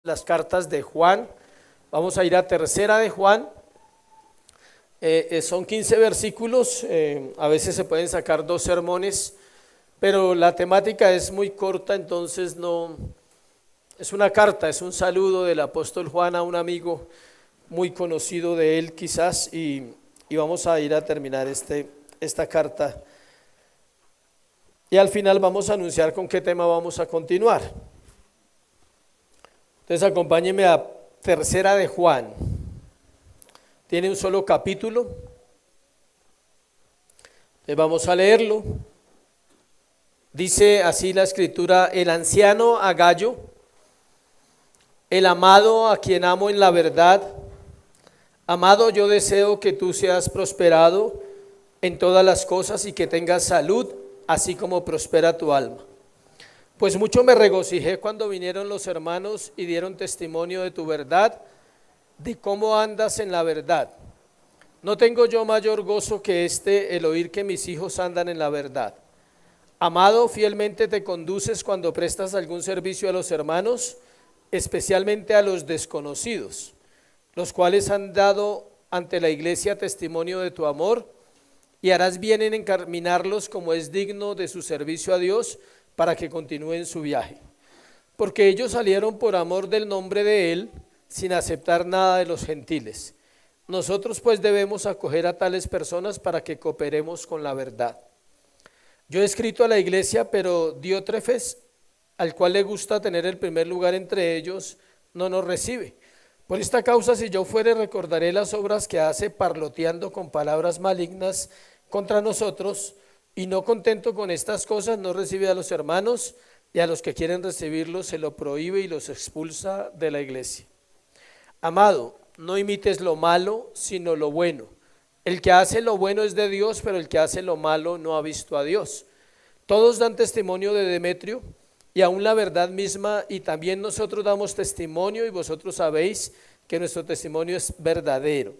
Las cartas de Juan. Vamos a ir a tercera de Juan. Son 15 versículos, a veces se pueden sacar 2 sermones, pero la temática es muy corta, entonces no, es una carta, es un saludo del apóstol Juan a un amigo muy conocido de él quizás, y vamos a ir a terminar esta carta. Y al final vamos a anunciar con qué tema vamos a continuar. Entonces acompáñenme a tercera de Juan. Tiene un solo capítulo. Entonces vamos a leerlo. Dice así la escritura: el anciano a Gallo, el amado a quien amo en la verdad. Amado, yo deseo que tú seas prosperado en todas las cosas y que tengas salud, así como prospera tu alma. Pues mucho me regocijé cuando vinieron los hermanos y dieron testimonio de tu verdad, de cómo andas en la verdad. No tengo yo mayor gozo que el oír que mis hijos andan en la verdad. Amado, fielmente te conduces cuando prestas algún servicio a los hermanos, especialmente a los desconocidos, los cuales han dado ante la iglesia testimonio de tu amor, y harás bien en encaminarlos como es digno de su servicio a Dios, para que continúen su viaje. Porque ellos salieron por amor del nombre de Él, sin aceptar nada de los gentiles. Nosotros pues debemos acoger a tales personas para que cooperemos con la verdad. Yo he escrito a la iglesia, pero Diótrefes, al cual le gusta tener el primer lugar entre ellos, no nos recibe. Por esta causa, si yo fuere, recordaré las obras que hace, parloteando con palabras malignas contra nosotros, y no contento con estas cosas, no recibe a los hermanos, y a los que quieren recibirlos se lo prohíbe y los expulsa de la iglesia. Amado, no imites lo malo, sino lo bueno. El que hace lo bueno es de Dios, pero el que hace lo malo no ha visto a Dios. Todos dan testimonio de Demetrio, y aún la verdad misma, y también nosotros damos testimonio, y vosotros sabéis que nuestro testimonio es verdadero.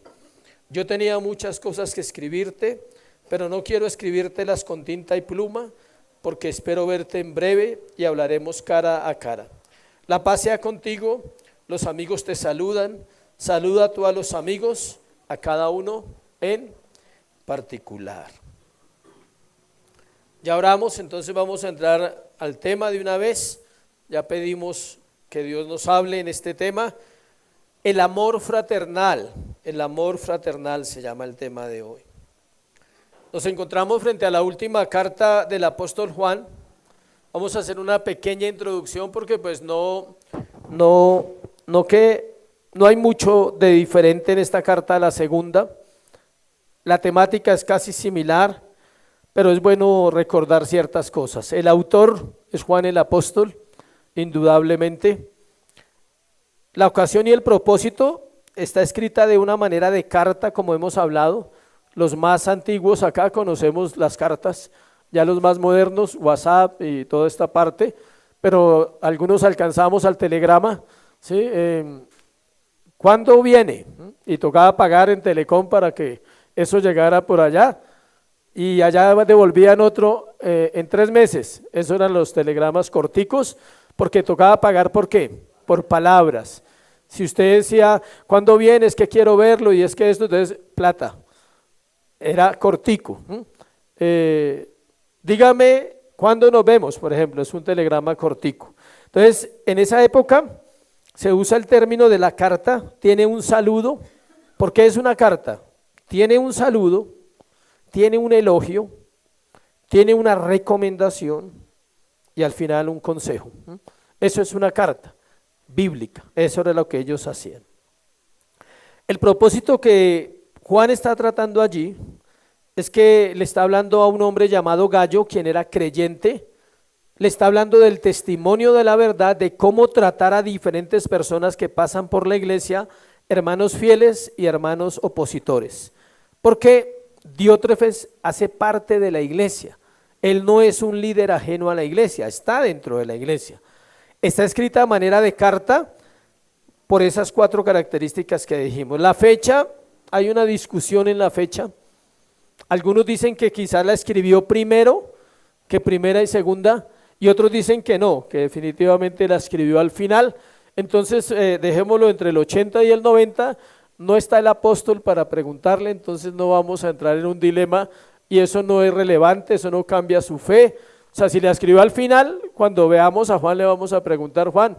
Yo tenía muchas cosas que escribirte, pero no quiero escribírtelas con tinta y pluma, porque espero verte en breve y hablaremos cara a cara. La paz sea contigo, los amigos te saludan, saluda tú a los amigos, a cada uno en particular. Ya oramos, entonces vamos a entrar al tema de una vez. Ya pedimos que Dios nos hable en este tema. El amor fraternal se llama el tema de hoy. Nos encontramos frente a la última carta del apóstol Juan. Vamos a hacer una pequeña introducción porque pues no hay mucho de diferente en esta carta a la segunda. La temática es casi similar, pero es bueno recordar ciertas cosas. El autor es Juan el apóstol, indudablemente. La ocasión y el propósito está escrita de una manera de carta, como hemos hablado. Los más antiguos acá conocemos las cartas, ya los más modernos, WhatsApp y toda esta parte, pero algunos alcanzamos al telegrama, ¿sí? ¿Cuándo viene? Y tocaba pagar en Telecom para que eso llegara por allá, y allá devolvían otro en 3 meses. Esos eran los telegramas corticos, porque tocaba pagar. ¿Por qué? Por palabras. Si usted decía, ¿cuándo viene? Es que quiero verlo, y es que esto, entonces plata. Era cortico. Dígame cuándo nos vemos, por ejemplo, es un telegrama cortico. Entonces, en esa época se usa el término de la carta, tiene un saludo. ¿Por qué es una carta? Tiene un saludo, tiene un elogio, tiene una recomendación y al final un consejo. Eso es una carta bíblica, eso era lo que ellos hacían. El propósito que Juan está tratando allí es que le está hablando a un hombre llamado Gallo, quien era creyente. Le está hablando del testimonio de la verdad, de cómo tratar a diferentes personas que pasan por la iglesia, hermanos fieles y hermanos opositores. Porque Diótrefes hace parte de la iglesia. Él no es un líder ajeno a la iglesia, está dentro de la iglesia. Está escrita a manera de carta por esas 4 características que dijimos. La fecha, hay una discusión en la fecha. Algunos dicen que quizás la escribió primero que primera y segunda, y otros dicen que no, que definitivamente la escribió al final. Entonces dejémoslo entre el 80 y el 90, no está el apóstol para preguntarle, entonces no vamos a entrar en un dilema y eso no es relevante, eso no cambia su fe. O sea, si le escribió al final, cuando veamos a Juan le vamos a preguntar, Juan,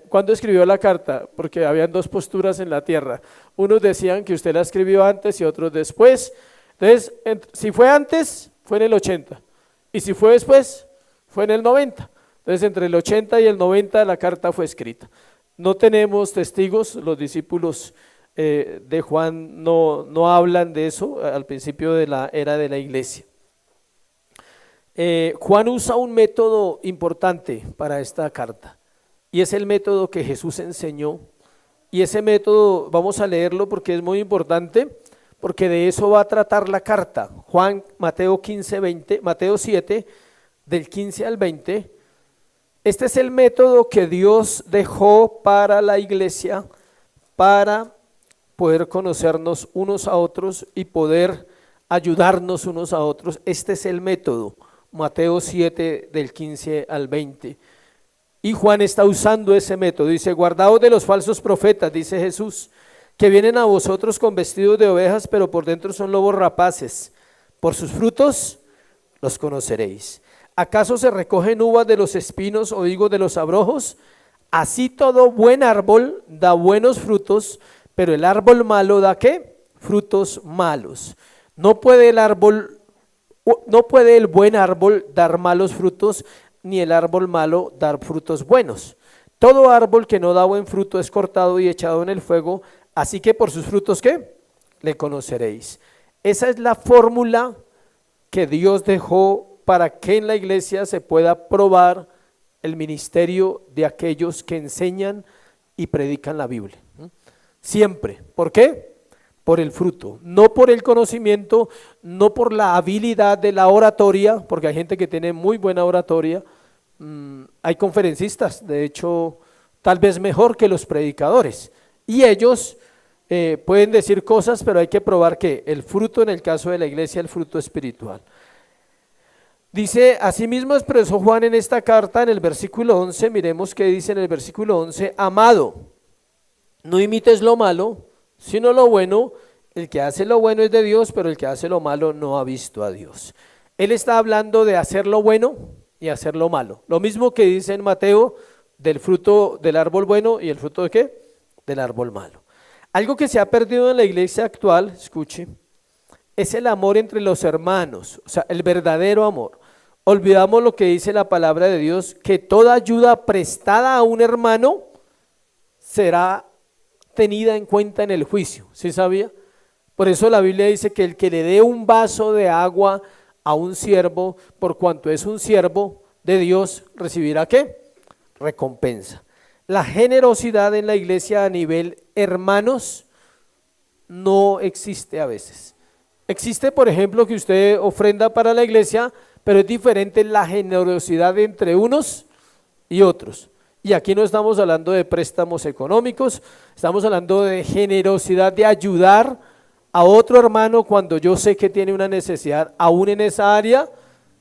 ¿cuándo escribió la carta? Porque habían dos posturas en la tierra. Unos decían que usted la escribió antes y otros después. Entonces, si fue antes, fue en el 80. Y si fue después, fue en el 90. Entonces, entre el 80 y el 90 la carta fue escrita. No tenemos testigos, los discípulos de Juan no hablan de eso al principio de la era de la iglesia. Juan usa un método importante para esta carta y es el método que Jesús enseñó, y ese método vamos a leerlo porque es muy importante, porque de eso va a tratar la carta. Mateo 7 del 15 al 20. Este es el método que Dios dejó para la iglesia para poder conocernos unos a otros y poder ayudarnos unos a otros. Este es el método, Mateo 7 del 15 al 20. Y Juan está usando ese método. Dice, guardaos de los falsos profetas, dice Jesús, que vienen a vosotros con vestidos de ovejas, pero por dentro son lobos rapaces. Por sus frutos los conoceréis. ¿Acaso se recogen uvas de los espinos o higos de los abrojos? Así todo buen árbol da buenos frutos, pero el árbol malo da ¿qué? Frutos malos. No puede el buen árbol dar malos frutos, ni el árbol malo dar frutos buenos. Todo árbol que no da buen fruto es cortado y echado en el fuego, así que por sus frutos ¿qué? Le conoceréis. Esa es la fórmula que Dios dejó para que en la iglesia se pueda probar el ministerio de aquellos que enseñan y predican la Biblia. Siempre. ¿Por qué? Por el fruto, no por el conocimiento, no por la habilidad de la oratoria, porque hay gente que tiene muy buena oratoria. Hay conferencistas, de hecho, tal vez mejor que los predicadores, y ellos pueden decir cosas, pero hay que probar que el fruto, en el caso de la iglesia, el fruto espiritual. Dice, asimismo expresó Juan en esta carta, en el versículo 11, miremos qué dice en el versículo 11, amado, no imites lo malo, sino lo bueno. El que hace lo bueno es de Dios, pero el que hace lo malo no ha visto a Dios. Él está hablando de hacer lo bueno y hacer lo malo. Lo mismo que dice en Mateo del fruto del árbol bueno y el fruto de ¿qué? Del árbol malo. Algo que se ha perdido en la iglesia actual, escuche, es el amor entre los hermanos, o sea, el verdadero amor. Olvidamos lo que dice la palabra de Dios, que toda ayuda prestada a un hermano será tenida en cuenta en el juicio. ¿Sí sabía? Por eso la Biblia dice que el que le dé un vaso de agua a un siervo, por cuanto es un siervo de Dios, recibirá ¿qué? Recompensa. La generosidad en la iglesia a nivel hermanos no existe a veces. Existe, por ejemplo, que usted ofrenda para la iglesia, pero es diferente la generosidad entre unos y otros. Y aquí no estamos hablando de préstamos económicos, estamos hablando de generosidad, de ayudar a otro hermano cuando yo sé que tiene una necesidad, aún en esa área,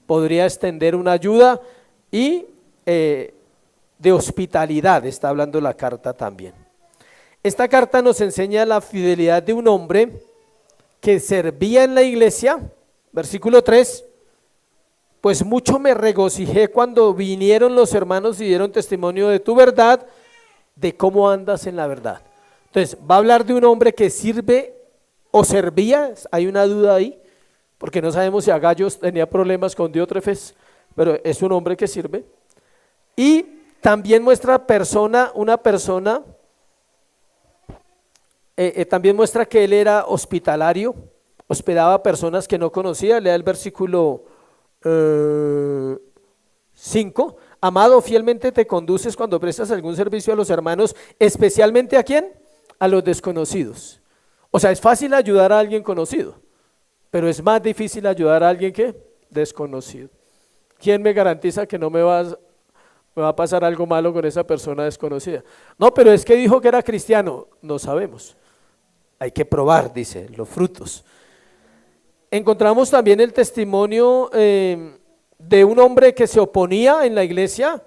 podría extender una ayuda y de hospitalidad, está hablando la carta también. Esta carta nos enseña la fidelidad de un hombre que servía en la iglesia, versículo 3, pues mucho me regocijé cuando vinieron los hermanos y dieron testimonio de tu verdad, de cómo andas en la verdad. Entonces, va a hablar de un hombre que sirve o servía, hay una duda ahí, porque no sabemos si Agabo tenía problemas con Diótrefes, pero es un hombre que sirve. Y también muestra una persona, también muestra que él era hospitalario, hospedaba a personas que no conocía. Lea el versículo 5, amado, fielmente te conduces cuando prestas algún servicio a los hermanos, especialmente ¿a quién? A los desconocidos. O sea, es fácil ayudar a alguien conocido, pero es más difícil ayudar a alguien que desconocido. ¿Quién me garantiza que no me va a pasar algo malo con esa persona desconocida? No, pero es que dijo que era cristiano. No sabemos, hay que probar, dice, los frutos. Encontramos también el testimonio de un hombre que se oponía en la iglesia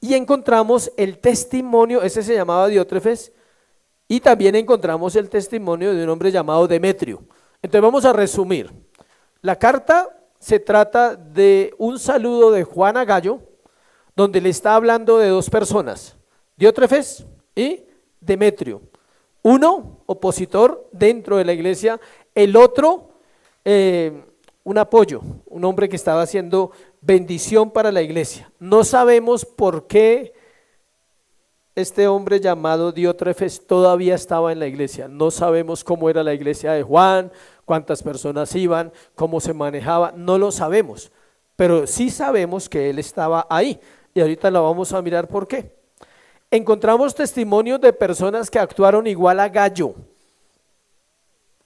y encontramos el testimonio, ese se llamaba Diótrefes, y también encontramos el testimonio de un hombre llamado Demetrio. Entonces vamos a resumir. La carta se trata de un saludo de Juan a Gallo, donde le está hablando de dos personas, Diótrefes y Demetrio. Uno, opositor dentro de la iglesia, el otro, un apoyo, un hombre que estaba haciendo bendición para la iglesia. No sabemos por qué este hombre llamado Diótrefes todavía estaba en la iglesia. No sabemos cómo era la iglesia de Juan, cuántas personas iban, cómo se manejaba, no lo sabemos. Pero sí sabemos que él estaba ahí y ahorita lo vamos a mirar por qué. Encontramos testimonios de personas que actuaron igual a Gallo.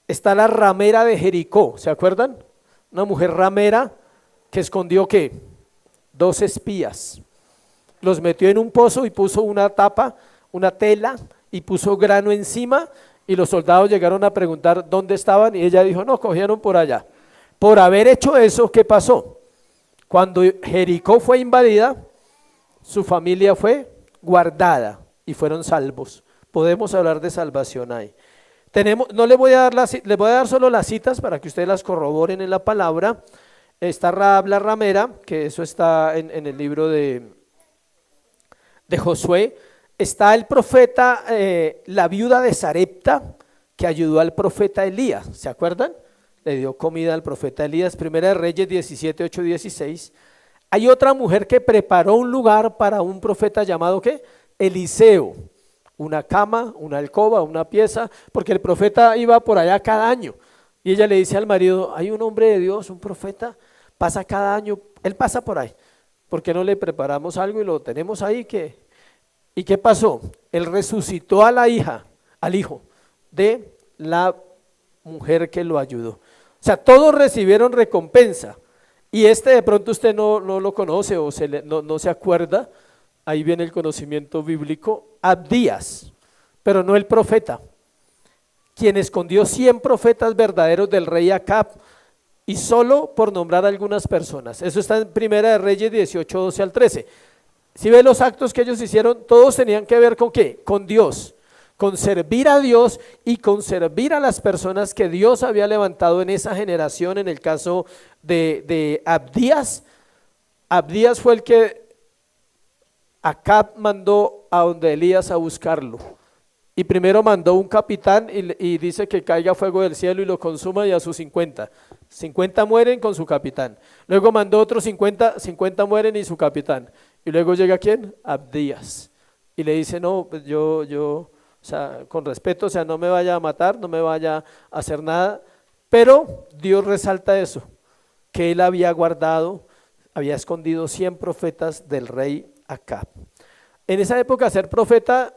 Está la ramera de Jericó, ¿se acuerdan? Una mujer ramera que escondió ¿qué? 2 espías. Los metió en un pozo y puso una tapa, una tela y puso grano encima y los soldados llegaron a preguntar dónde estaban y ella dijo, no, cogieron por allá. Por haber hecho eso, ¿qué pasó? Cuando Jericó fue invadida, su familia fue guardada y fueron salvos. Podemos hablar de salvación ahí. No le voy a dar les voy a dar solo las citas para que ustedes las corroboren en la palabra. Está Rahab la ramera, que eso está en el libro de Josué. Está el profeta, la viuda de Sarepta, que ayudó al profeta Elías, ¿se acuerdan? Le dio comida al profeta Elías, Primera de Reyes 17, 8, 16. Hay otra mujer que preparó un lugar para un profeta llamado ¿qué? Eliseo, una cama, una alcoba, una pieza, porque el profeta iba por allá cada año. Y ella le dice al marido, hay un hombre de Dios, un profeta, pasa cada año, él pasa por ahí. ¿Por qué no le preparamos algo y lo tenemos ahí? ¿Y qué pasó? Él resucitó a la hija, al hijo de la mujer que lo ayudó. O sea, todos recibieron recompensa. Y de pronto usted no lo conoce o no se acuerda, ahí viene el conocimiento bíblico, Abdías, pero no el profeta, quien escondió 100 profetas verdaderos del rey Acab, y solo por nombrar algunas personas. Eso está en Primera de Reyes 18, 12 al 13. Si ve los actos que ellos hicieron, todos tenían que ver con ¿qué? Con Dios, con servir a Dios y con servir a las personas que Dios había levantado en esa generación. En el caso de Abdías, Abdías fue el que Acab mandó a donde Elías a buscarlo. Y primero mandó un capitán y dice que caiga fuego del cielo y lo consuma, y a sus 50 mueren con su capitán. Luego mandó otros 50 mueren y su capitán. Y luego llega ¿quién? Abdías. Y le dice, no, pues yo, o sea, con respeto, o sea, no me vaya a matar, no me vaya a hacer nada. Pero Dios resalta eso, que él había guardado, había escondido 100 profetas del rey Acab. En esa época ser profeta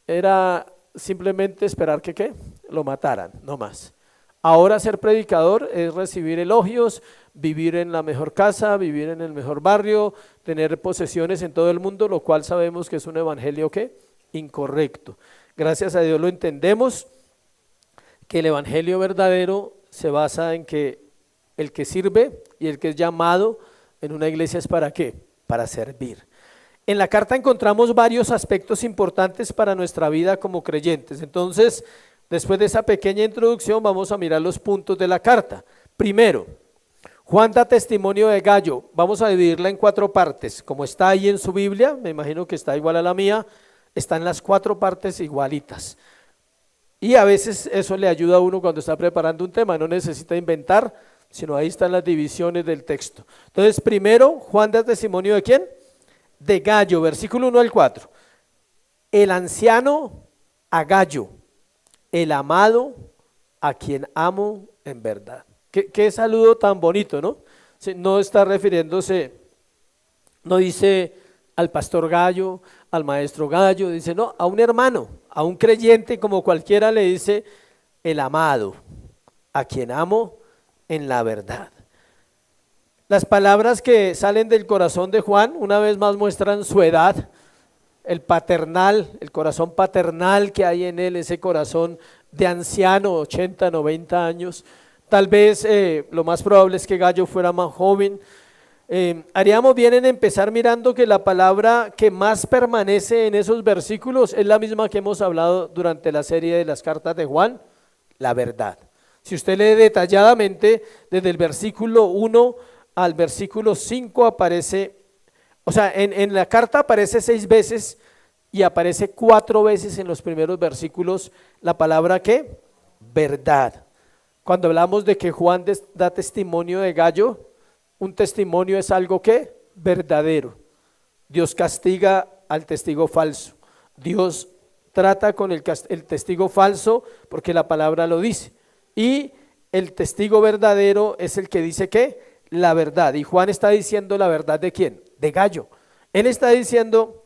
era simplemente esperar que ¿qué? Lo mataran, no más. Ahora ser predicador es recibir elogios, vivir en la mejor casa, vivir en el mejor barrio, tener posesiones en todo el mundo, lo cual sabemos que es un evangelio ¿qué? Incorrecto. Gracias a Dios lo entendemos, que el evangelio verdadero se basa en que el que sirve y el que es llamado en una iglesia es ¿para qué? Para servir. En la carta encontramos varios aspectos importantes para nuestra vida como creyentes. Entonces, después de esa pequeña introducción, vamos a mirar los puntos de la carta. Primero, Juan da testimonio de Gallo. Vamos a dividirla en 4 partes. Como está ahí en su Biblia, me imagino que está igual a la mía, están las 4 partes igualitas. Y a veces eso le ayuda a uno cuando está preparando un tema, no necesita inventar, sino ahí están las divisiones del texto. Entonces, primero, Juan da testimonio ¿de quién? De Gallo, versículo 1 al 4. El anciano a Gallo, el amado a quien amo en verdad. Qué saludo tan bonito, ¿no? No está refiriéndose, no dice al pastor Gallo, al maestro Gallo, dice no, a un hermano, a un creyente como cualquiera le dice el amado, a quien amo en la verdad. Las palabras que salen del corazón de Juan una vez más muestran su edad, el paternal, el corazón paternal que hay en él, ese corazón de anciano, 80, 90 años. Tal vez lo más probable es que Gallo fuera más joven. Haríamos bien en empezar mirando que la palabra que más permanece en esos versículos es la misma que hemos hablado durante la serie de las cartas de Juan, la verdad. Si usted lee detalladamente, desde el versículo 1 al versículo 5 aparece, o sea, en la carta aparece 6 veces y aparece 4 veces en los primeros versículos la palabra ¿qué? Verdad. Cuando hablamos de que Juan da testimonio de Gallo, un testimonio es algo que verdadero. Dios castiga al testigo falso. Dios trata con el testigo falso porque la palabra lo dice. Y el testigo verdadero es el que dice que la verdad. Y Juan está diciendo la verdad ¿de quién? De Gallo. Él está diciendo,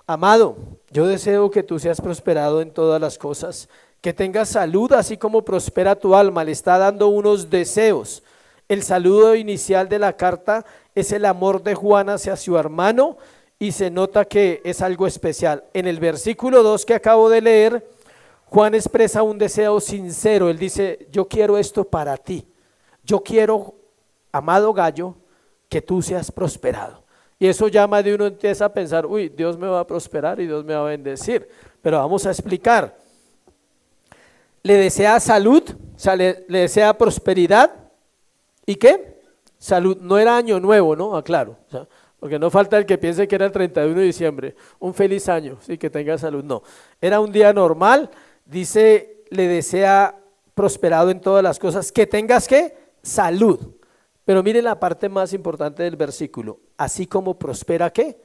amado, yo deseo que tú seas prosperado en todas las cosas, que tengas salud así como prospera tu alma. Le está dando unos deseos. El saludo inicial de la carta es el amor de Juan hacia su hermano y se nota que es algo especial. En el versículo 2 que acabo de leer, Juan expresa un deseo sincero. Él dice, yo quiero esto para ti. Yo quiero, amado Gallo, que tú seas prosperado. Y eso llama de uno empieza a pensar, uy, Dios me va a prosperar y Dios me va a bendecir. Pero vamos a explicar. Le desea salud, o sea, le desea prosperidad. ¿Y qué? Salud. No era año nuevo, ¿no? Aclaro. O sea, porque no falta el que piense que era el 31 de diciembre. Un feliz año, sí, que tenga salud. No. Era un día normal. Dice, le desea prosperado en todas las cosas. Que tengas, ¿qué? Salud. Pero miren la parte más importante del versículo. Así como prospera, ¿qué?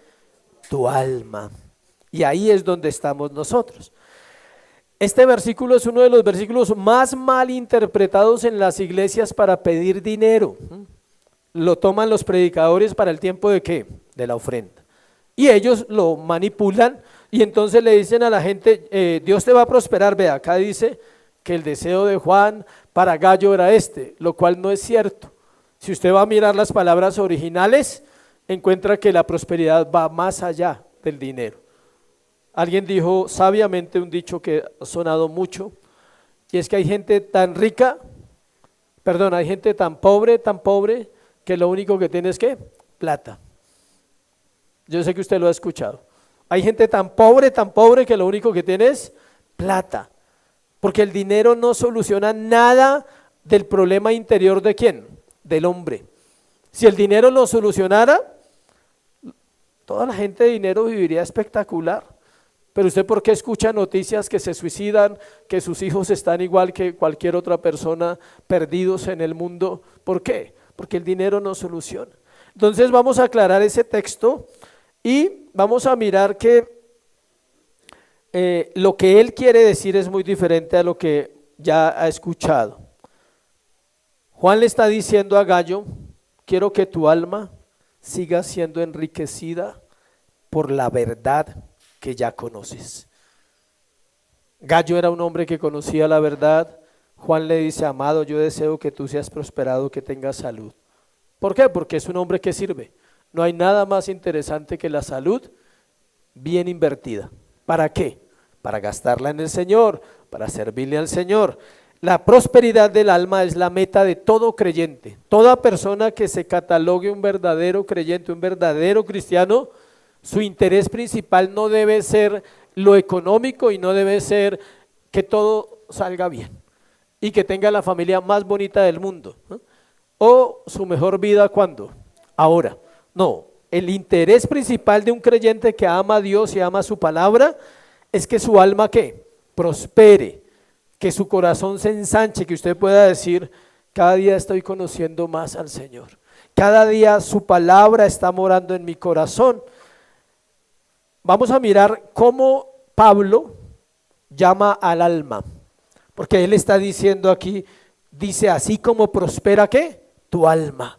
Tu alma. Y ahí es donde estamos nosotros. Este versículo es uno de los versículos más mal interpretados en las iglesias para pedir dinero. Lo toman los predicadores para el tiempo de ¿qué? De la ofrenda. Y ellos lo manipulan y entonces le dicen a la gente, Dios te va a prosperar. Ve, acá dice que el deseo de Juan para Gallo era este, lo cual no es cierto. Si usted va a mirar las palabras originales, encuentra que la prosperidad va más allá del dinero. Alguien dijo sabiamente un dicho que ha sonado mucho, y es que hay gente tan rica, hay gente tan pobre, que lo único que tiene es ¿qué? Plata. Yo sé que usted lo ha escuchado. Hay gente tan pobre, que lo único que tiene es plata. Porque el dinero no soluciona nada del problema interior ¿de quién? Del hombre. Si el dinero lo solucionara, toda la gente de dinero viviría espectacular. Pero usted, ¿por qué escucha noticias que se suicidan, que sus hijos están igual que cualquier otra persona, perdidos en el mundo? ¿Por qué? Porque el dinero no soluciona. Entonces vamos a aclarar ese texto y vamos a mirar que lo que él quiere decir es muy diferente a lo que ya ha escuchado. Juan le está diciendo a Gallo, quiero que tu alma siga siendo enriquecida por la verdad que ya conoces. Gallo era un hombre que conocía la verdad. Juan le dice, amado, yo deseo que tú seas prosperado, que tengas salud. ¿Por qué? Porque es un hombre que sirve. No hay nada más interesante que la salud bien invertida. ¿Para qué? Para gastarla en el Señor, para servirle al Señor. La prosperidad del alma es la meta de todo creyente. Toda persona que se catalogue un verdadero creyente, un verdadero cristiano, su interés principal no debe ser lo económico y no debe ser que todo salga bien y que tenga la familia más bonita del mundo, ¿no? O su mejor vida, ¿cuándo? Ahora. No, el interés principal de un creyente que ama a Dios y ama su palabra es que su alma ¿qué? Prospere, que su corazón se ensanche, que usted pueda decir, cada día estoy conociendo más al Señor, cada día su palabra está morando en mi corazón. Vamos a mirar cómo Pablo llama al alma, porque él está diciendo aquí, dice así como prospera ¿qué? Tu alma.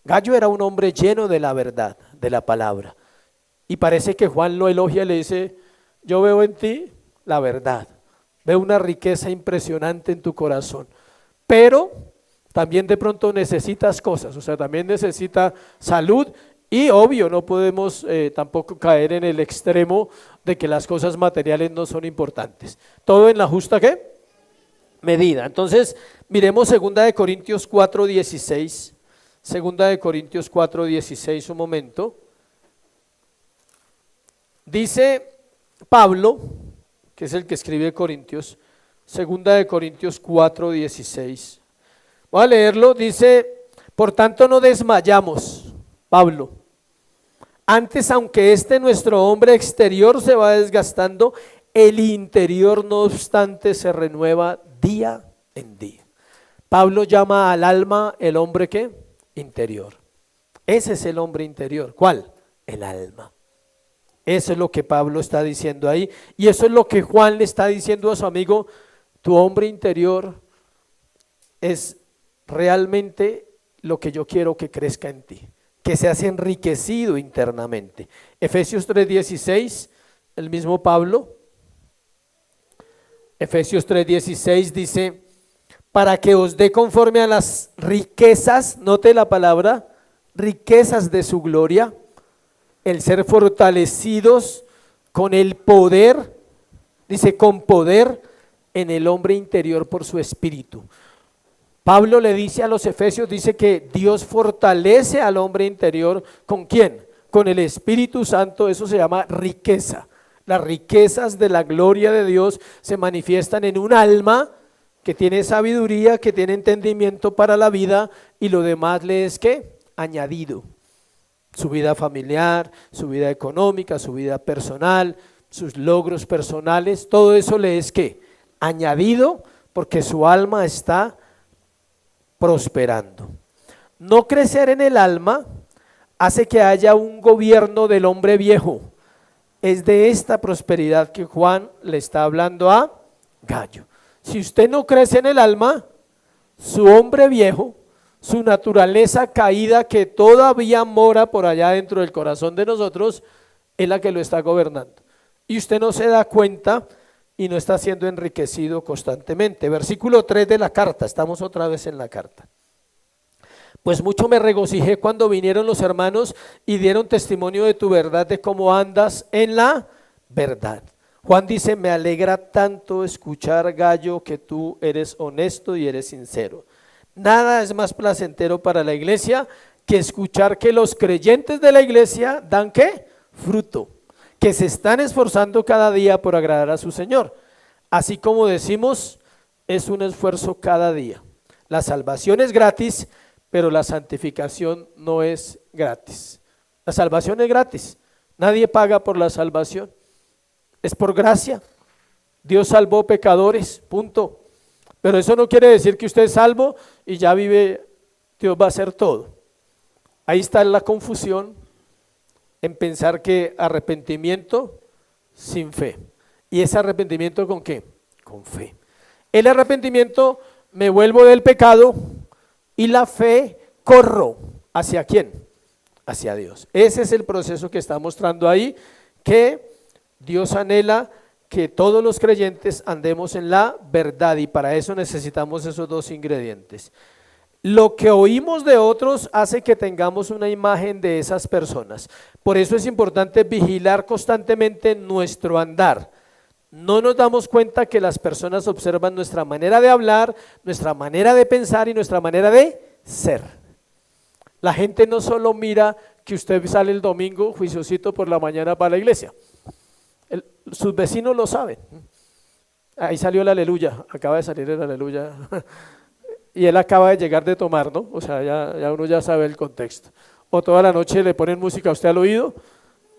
Gallo era un hombre lleno de la verdad, de la palabra, y parece que Juan lo elogia y le dice, yo veo en ti la verdad, veo una riqueza impresionante en tu corazón, pero también de pronto necesitas cosas, o sea, también necesita salud. Y obvio, no podemos tampoco caer en el extremo de que las cosas materiales no son importantes. Todo en la justa ¿qué? Medida. Entonces, miremos 2 Corintios 4:16. Segunda de Corintios 4:16, un momento. Dice Pablo, que es el que escribe Corintios, segunda de Corintios 4:16. Voy a leerlo, dice, por tanto no desmayamos, Pablo. Antes, aunque nuestro hombre exterior se va desgastando, el interior no obstante se renueva día en día. Pablo llama al alma el hombre ¿qué? Interior. Ese es el hombre interior. ¿Cuál? El alma. Eso es lo que Pablo está diciendo ahí. Y eso es lo que Juan le está diciendo a su amigo. Tu hombre interior es realmente lo que yo quiero que crezca en ti, que seas enriquecido internamente. Efesios 3:16, el mismo Pablo. Efesios 3:16 dice, para que os dé conforme a las riquezas, note la palabra, riquezas de su gloria, el ser fortalecidos con el poder, dice con poder en el hombre interior por su espíritu. Pablo le dice a los efesios, dice que Dios fortalece al hombre interior, ¿con quién? Con el Espíritu Santo. Eso se llama riqueza. Las riquezas de la gloria de Dios se manifiestan en un alma que tiene sabiduría, que tiene entendimiento para la vida, y lo demás le es ¿qué? Añadido. Su vida familiar, su vida económica, su vida personal, sus logros personales, todo eso le es ¿qué? Añadido, porque su alma está prosperando. No crecer en el alma hace que haya un gobierno del hombre viejo. Es de esta prosperidad que Juan le está hablando a Gallo. Si usted no crece en el alma, su hombre viejo, su naturaleza caída que todavía mora por allá dentro del corazón de nosotros, es la que lo está gobernando. Y usted no se da cuenta y no está siendo enriquecido constantemente. Versículo 3 de la carta, estamos otra vez en la carta. Pues mucho me regocijé cuando vinieron los hermanos y dieron testimonio de tu verdad, de cómo andas en la verdad. Juan dice, me alegra tanto escuchar, Gallo, que tú eres honesto y eres sincero. Nada es más placentero para la iglesia que escuchar que los creyentes de la iglesia dan ¿qué? Fruto, que se están esforzando cada día por agradar a su Señor. Así como decimos, es un esfuerzo cada día. La salvación es gratis, pero la santificación no es gratis. La salvación es gratis, nadie paga por la salvación, es por gracia. Dios salvó pecadores, punto. Pero eso no quiere decir que usted es salvo y ya vive, Dios va a hacer todo. Ahí está la confusión en pensar que arrepentimiento sin fe. ¿Y ese arrepentimiento con qué? Con fe. El arrepentimiento, me vuelvo del pecado, y la fe, corro. ¿Hacia quién? Hacia Dios. Ese es el proceso que está mostrando ahí, que Dios anhela que todos los creyentes andemos en la verdad, y para eso necesitamos esos dos ingredientes. Lo que oímos de otros hace que tengamos una imagen de esas personas. Por eso es importante vigilar constantemente nuestro andar. No nos damos cuenta que las personas observan nuestra manera de hablar, nuestra manera de pensar y nuestra manera de ser. La gente no solo mira que usted sale el domingo juiciosito por la mañana para la iglesia. Sus vecinos lo saben. Ahí salió el aleluya, acaba de salir el aleluya. Y él acaba de llegar de tomar, ¿no? O sea, ya uno ya sabe el contexto. O toda la noche le ponen música a usted al oído,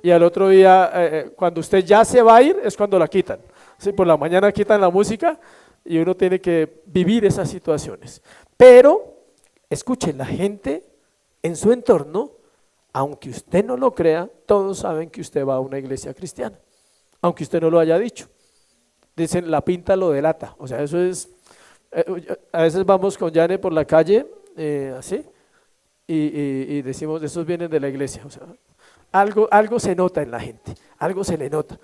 y al otro día, cuando usted ya se va a ir, es cuando la quitan. Sí, por la mañana quitan la música y uno tiene que vivir esas situaciones. Pero, escuchen, la gente en su entorno, aunque usted no lo crea, todos saben que usted va a una iglesia cristiana, aunque usted no lo haya dicho. Dicen, la pinta lo delata. O sea, eso es, a veces vamos con Yane por la calle, así, y decimos, esos vienen de la iglesia. O sea, algo se nota en la gente, algo se le nota.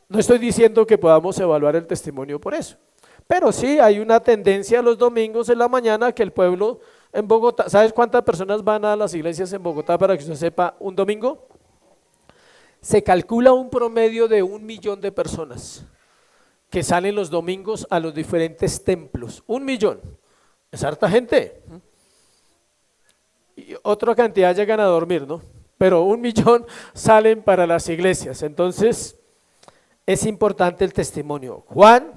No estoy diciendo que podamos evaluar el testimonio por eso, pero sí hay una tendencia los domingos en la mañana que el pueblo en Bogotá, ¿sabes cuántas personas van a las iglesias en Bogotá para que usted sepa un domingo? Se calcula un promedio de 1 millón de personas que salen los domingos a los diferentes templos. 1 millón, es harta gente. y otra cantidad llegan a dormir, ¿no? Pero 1.000.000 salen para las iglesias. Entonces, es importante el testimonio. Juan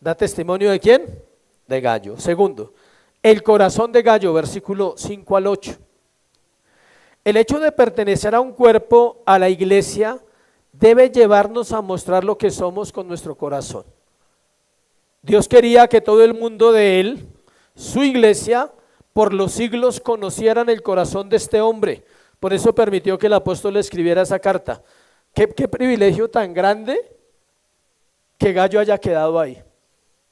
da testimonio ¿de quién? De Gallo. Segundo, el corazón de Gallo, versículo 5 al 8. El hecho de pertenecer a un cuerpo, a la iglesia, debe llevarnos a mostrar lo que somos con nuestro corazón. Dios quería que todo el mundo de Él, su iglesia, por los siglos conocieran el corazón de este hombre. Por eso permitió que el apóstol le escribiera esa carta. ¿Qué privilegio tan grande que Gallo haya quedado ahí?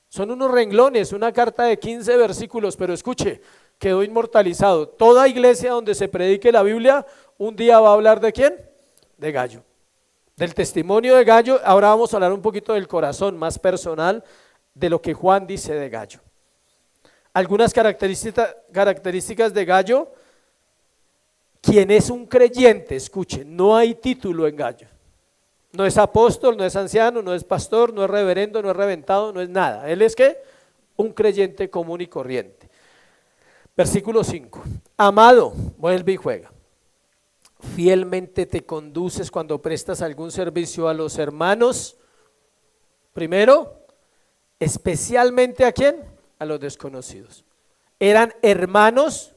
Son unos renglones, una carta de 15 versículos, pero escuche, quedó inmortalizado. Toda iglesia donde se predique la Biblia, un día va a hablar ¿de quién? De Gallo. Del testimonio de Gallo. Ahora vamos a hablar un poquito del corazón más personal, de lo que Juan dice de Gallo. Algunas características de Gallo. Quien es un creyente, escuche, no hay título en Gallo. No es apóstol, no es anciano, no es pastor, no es reverendo, no es reventado, no es nada. Él es ¿qué? Un creyente común y corriente. Versículo 5. Amado, vuelve y juega. Fielmente te conduces cuando prestas algún servicio a los hermanos. Primero, especialmente ¿a quién? A los desconocidos. Eran hermanos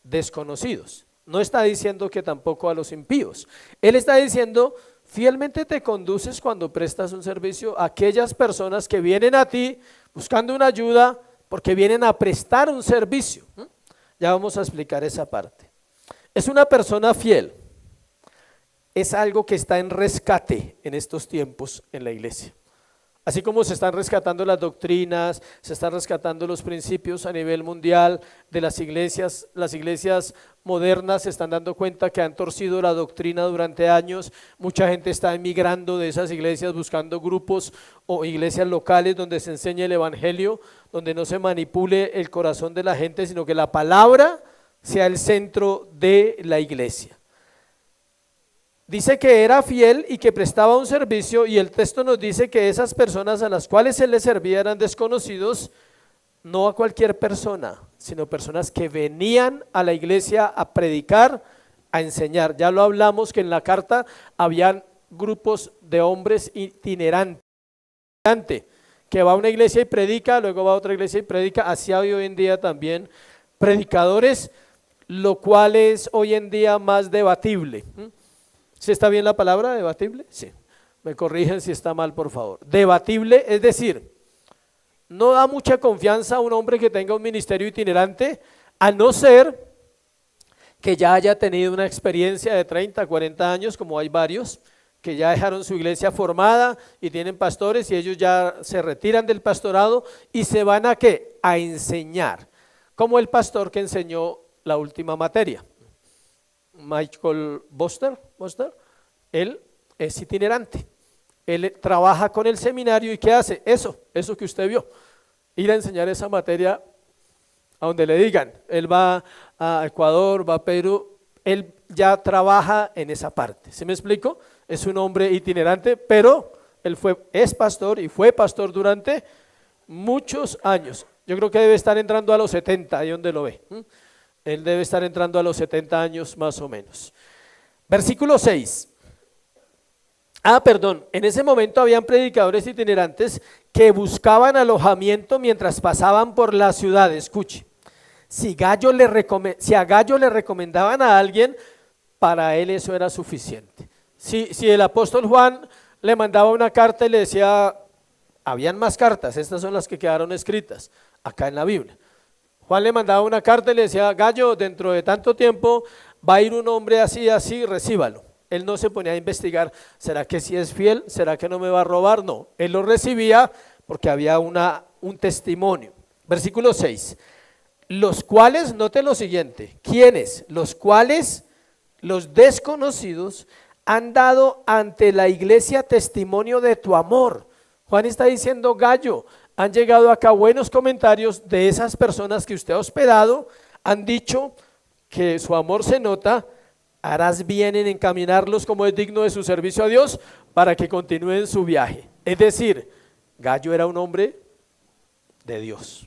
desconocidos. No está diciendo que tampoco a los impíos. Él está diciendo, fielmente te conduces cuando prestas un servicio a aquellas personas que vienen a ti buscando una ayuda porque vienen a prestar un servicio. Ya vamos a explicar esa parte. Es una persona fiel. Es algo que está en rescate en estos tiempos en la iglesia. Así como se están rescatando las doctrinas, se están rescatando los principios a nivel mundial de las iglesias modernas se están dando cuenta que han torcido la doctrina durante años. Mucha gente está emigrando de esas iglesias buscando grupos o iglesias locales donde se enseñe el evangelio, donde no se manipule el corazón de la gente, sino que la palabra sea el centro de la iglesia. Dice que era fiel y que prestaba un servicio, y el texto nos dice que esas personas a las cuales él le servía eran desconocidos, no a cualquier persona, sino personas que venían a la iglesia a predicar, a enseñar. Ya lo hablamos que en la carta habían grupos de hombres itinerantes, que va a una iglesia y predica, luego va a otra iglesia y predica. Así hay hoy en día también predicadores, lo cual es hoy en día más debatible. ¿Sí está bien la palabra, debatible? Sí. Me corrigen si está mal, por favor. Debatible, es decir, no da mucha confianza a un hombre que tenga un ministerio itinerante, a no ser que ya haya tenido una experiencia de 30, 40 años, como hay varios, que ya dejaron su iglesia formada y tienen pastores y ellos ya se retiran del pastorado y se van ¿a qué? A enseñar, como el pastor que enseñó la última materia. Michael Boster, él es itinerante, él trabaja con el seminario y ¿qué hace? Eso que usted vio, ir a enseñar esa materia a donde le digan. Él va a Ecuador, va a Perú, él ya trabaja en esa parte. ¿Sí me explico? Es un hombre itinerante, pero él es pastor y fue pastor durante muchos años. Yo creo que debe estar entrando a los 70, ahí donde lo ve. Él debe estar entrando a los 70 años más o menos. Versículo 6. En ese momento habían predicadores itinerantes que buscaban alojamiento mientras pasaban por la ciudad. Escuche, si a Gallo le recomendaban a alguien, para él eso era suficiente. Si el apóstol Juan le mandaba una carta y le decía, habían más cartas, estas son las que quedaron escritas acá en la Biblia. Juan le mandaba una carta y le decía, Gallo, dentro de tanto tiempo va a ir un hombre así, así, recíbalo. Él no se ponía a investigar, ¿será que sí es fiel? ¿Será que no me va a robar? No, él lo recibía porque había un testimonio. Versículo 6, los cuales, note lo siguiente, ¿quiénes? Los cuales, los desconocidos, han dado ante la iglesia testimonio de tu amor. Juan está diciendo, Gallo, han llegado acá buenos comentarios de esas personas que usted ha hospedado, han dicho que su amor se nota, harás bien en encaminarlos como es digno de su servicio a Dios para que continúen su viaje. Es decir, Gallo era un hombre de Dios.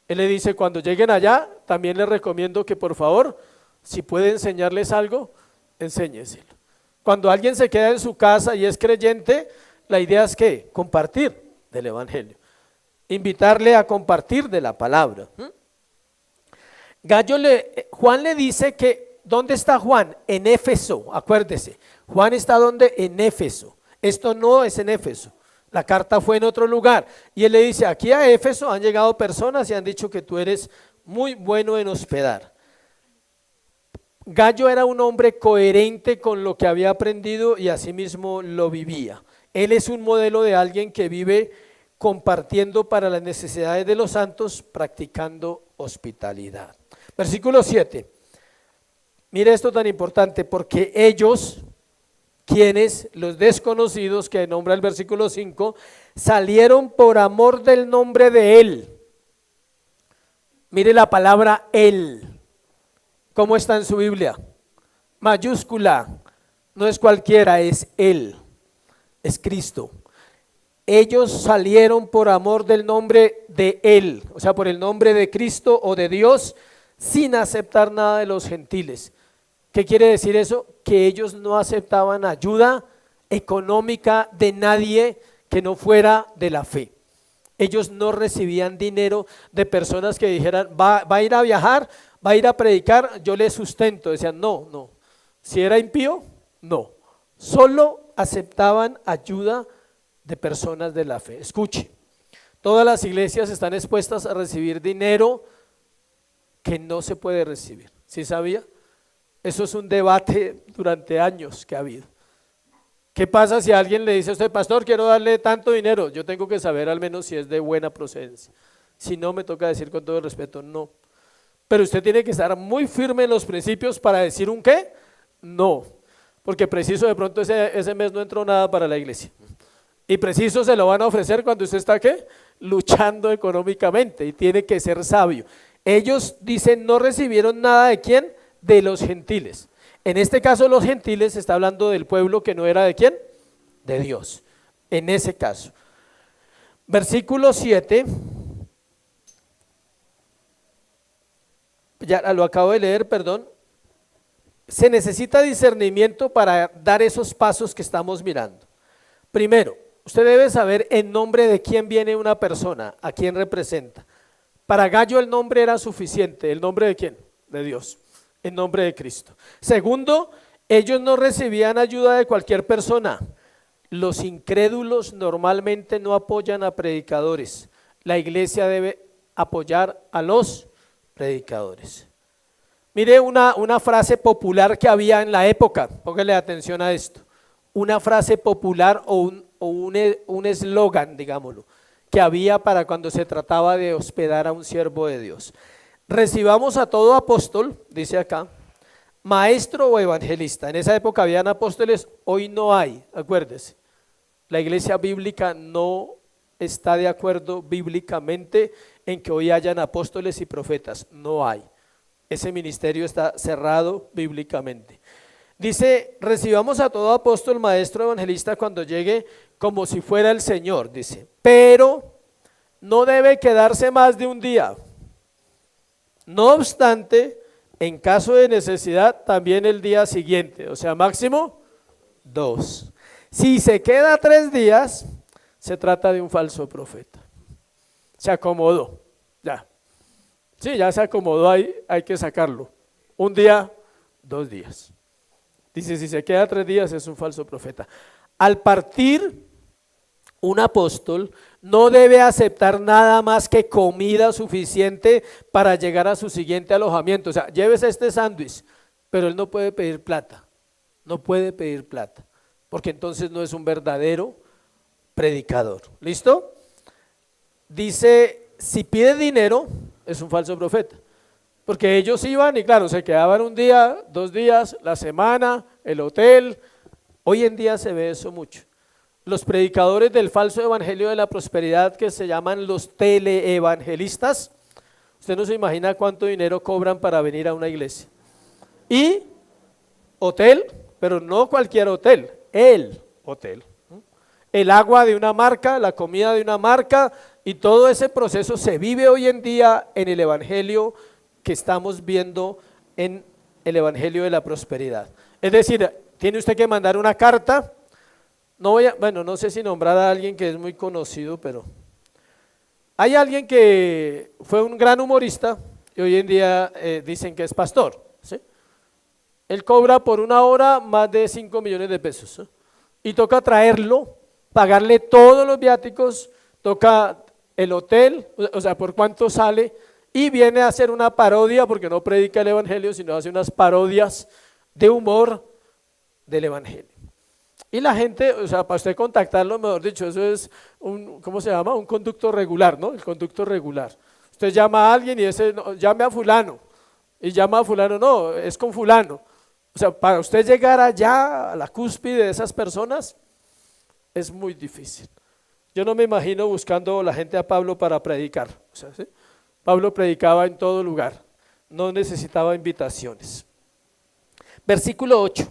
Él le dice, cuando lleguen allá, también les recomiendo que por favor Si puede enseñarles algo, enséñeselo. Cuando alguien se queda en su casa y es creyente, la idea es que compartir del evangelio, invitarle a compartir de la palabra. Juan le dice que, ¿dónde está Juan? En Éfeso, acuérdese. Juan está ¿dónde? En Éfeso. Esto no es en Éfeso. La carta fue en otro lugar. Y él le dice, aquí a Éfeso han llegado personas y han dicho que tú eres muy bueno en hospedar. Gallo era un hombre coherente con lo que había aprendido y asimismo lo vivía. Él es un modelo de alguien que vive compartiendo para las necesidades de los santos, practicando hospitalidad. Versículo 7. Mire esto tan importante, porque ellos, quienes, los desconocidos que nombra el versículo 5, salieron por amor del nombre de Él. Mire la palabra Él. ¿Cómo está en su Biblia? Mayúscula, no es cualquiera, es Él, es Cristo. Ellos salieron por amor del nombre de Él, o sea, por el nombre de Cristo o de Dios, sin aceptar nada de los gentiles. ¿Qué quiere decir eso? Que ellos no aceptaban ayuda económica de nadie que no fuera de la fe. Ellos no recibían dinero de personas que dijeran, va a ir a viajar, va a ir a predicar, yo le sustento. Decían, no. Si era impío, no. Solo aceptaban ayuda de personas de la fe. Escuche, todas las iglesias están expuestas a recibir dinero que no se puede recibir. ¿Sí sabía? Eso es un debate durante años que ha habido. ¿Qué pasa si alguien le dice a usted, pastor, quiero darle tanto dinero? Yo tengo que saber al menos si es de buena procedencia. Si no, me toca decir con todo el respeto, no. Pero usted tiene que estar muy firme en los principios para decir un qué, no. Porque preciso de pronto ese mes no entró nada para la iglesia. Y preciso se lo van a ofrecer cuando usted está ¿qué? Luchando económicamente y tiene que ser sabio. Ellos dicen no recibieron nada de quién, de los gentiles. En este caso los gentiles está hablando del pueblo que no era de quién, de Dios. En ese caso. Versículo 7. Ya lo acabo de leer, perdón. Se necesita discernimiento para dar esos pasos que estamos mirando. Primero, usted debe saber en nombre de quién viene una persona, a quién representa. Para Gallo el nombre era suficiente. ¿El nombre de quién? De Dios, en nombre de Cristo. Segundo, ellos no recibían ayuda de cualquier persona. Los incrédulos normalmente no apoyan a predicadores. La iglesia debe apoyar a los predicadores. Mire una frase popular que había en la época, póngale atención a esto. Una frase popular o un eslogan, digámoslo, que había para cuando se trataba de hospedar a un siervo de Dios. Recibamos a todo apóstol, dice acá, maestro o evangelista. En esa época habían apóstoles, hoy no hay, acuérdese. La iglesia bíblica no está de acuerdo bíblicamente en que hoy hayan apóstoles y profetas, no hay. Ese ministerio está cerrado bíblicamente. Dice, recibamos a todo apóstol, maestro, evangelista cuando llegue como si fuera el Señor, dice, pero no debe quedarse más de un día. No obstante, en caso de necesidad, también el día siguiente, o sea, máximo 2. Si se queda 3 días, se trata de un falso profeta. Se acomodó, ya. Sí, ya se acomodó ahí, hay que sacarlo. 1 día, 2 días. Dice, si se queda 3 días es un falso profeta. Al partir, un apóstol no debe aceptar nada más que comida suficiente para llegar a su siguiente alojamiento. O sea, llévese este sándwich, pero él no puede pedir plata. No puede pedir plata, porque entonces no es un verdadero predicador. ¿Listo? Dice, si pide dinero, es un falso profeta. Porque ellos iban y claro, se quedaban 1 día, 2 días, la semana, el hotel. Hoy en día se ve eso mucho. Los predicadores del falso evangelio de la prosperidad que se llaman los teleevangelistas, usted no se imagina cuánto dinero cobran para venir a una iglesia. Y hotel, pero no cualquier hotel, el hotel. El agua de una marca, la comida de una marca y todo ese proceso se vive hoy en día en el evangelio que estamos viendo en el evangelio de la prosperidad. Es decir, tiene usted que mandar una carta. No sé si nombrar a alguien que es muy conocido, pero hay alguien que fue un gran humorista y hoy en día dicen que es pastor, ¿sí? Él cobra por una hora más de 5 millones de pesos, ¿sí? Y toca traerlo, pagarle todos los viáticos, toca el hotel, o sea, por cuánto sale, y viene a hacer una parodia, porque no predica el evangelio, sino hace unas parodias de humor del evangelio. Y la gente, o sea, para usted contactarlo, mejor dicho, eso es ¿cómo se llama? Un conducto regular, ¿no? El conducto regular. Usted llama a alguien y ese, no, llame a fulano, y llama a fulano, no, es con fulano. O sea, para usted llegar allá, a la cúspide de esas personas, es muy difícil. Yo no me imagino buscando la gente a Pablo para predicar. O sea, ¿sí? Pablo predicaba en todo lugar, no necesitaba invitaciones. Versículo 8.